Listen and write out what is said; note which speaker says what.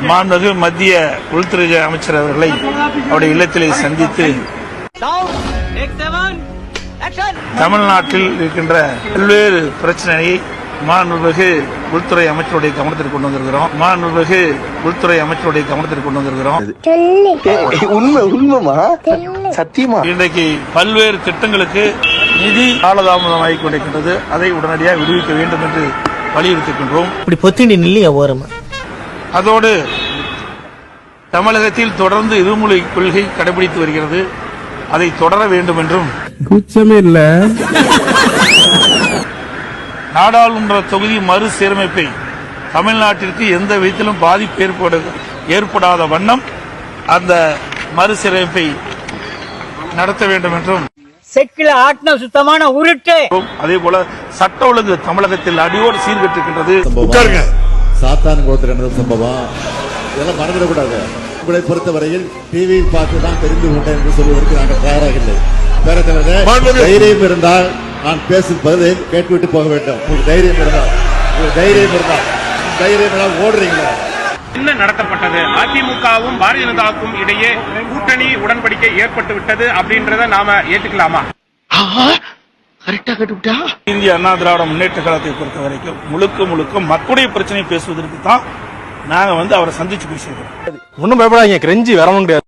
Speaker 1: மாண்புமிகு மத்திய உள்துறை அமைச்சர் அவர்களை அவருடைய இல்லத்திலே சந்தித்து தமிழ்நாட்டில் இருக்கின்ற பல்வேறு பிரச்சனையை மாண்புமிகு உள்துறை அமைச்சருடைய கவனத்திற்கு கொண்டு வந்திருக்கிறோம். மாண்புமிகு உள்துறை அமைச்சருடைய கவனத்திற்கு கொண்டு வந்திருக்கிறோம்.
Speaker 2: சத்தியமா
Speaker 1: இன்றைக்கு பல்வேறு திட்டங்களுக்கு நிதி காலதாமதமாகிக் கொண்டிருக்கின்றது. அதை உடனடியாக விடுவிக்க வேண்டும் என்று வலியுறுத்துகின்றோம். அதோடு தமிழகத்தில் தொடர்ந்து இருமொழி கொள்கை கடைபிடித்து வருகிறது. அதை தொடர வேண்டும் என்றும்
Speaker 3: குச்சமே இல்ல
Speaker 1: நாடாளுமன்ற தொகுதி மறுசீரமைப்பை தமிழ்நாட்டிற்கு எந்த விதத்திலும் பாதிப்பு ஏற்படாத வண்ணம் அந்த மறுசீரமைப்பை நடத்த வேண்டும் என்றும்
Speaker 4: செக்கில ஆட்டின சுத்தமான உருட்டு.
Speaker 1: அதே போல சட்ட ஒழுங்கு தமிழகத்தில் அடியோடு சீர்கெட்டிருக்கின்றது.
Speaker 5: சாத்தான் கோத்திர சம்பவம் இதெல்லாம் மறந்துடக்கூடாது. உங்களை பொறுத்தவரையில் டிவியில் பார்த்து தான் தெரிந்து கொண்டேன் என்று சொல்வதற்கு நாங்கள் தயாராக இல்லை. தைரியம் இருந்தால் நான் பேசும் பதிலை கேட்டுவிட்டு போக வேண்டும். உங்களுக்கு தைரியம் இருந்தால் ஓடுறீங்களா?
Speaker 6: என்ன நடத்தப்பட்டது? அதிமுகவும் பாரதிய ஜனதாவுக்கும் இடையே கூட்டணி உடன்படிக்கை ஏற்பட்டு விட்டது அப்படின்றத நாம ஏற்றுக்கலாமா?
Speaker 1: இந்திய அண்ணா திராவிட முன்னேற்ற கழகத்தை பொறுத்த வரைக்கும் முழுக்க மக்களுடைய பிரச்சனை பேசுவதற்கு தான் நாங்க அவரை சந்திச்சு பேசியிருக்கோம்.
Speaker 3: ஒன்னும் பயப்படாதீங்க, கிரெஞ்சி வரவும் கிடையாது.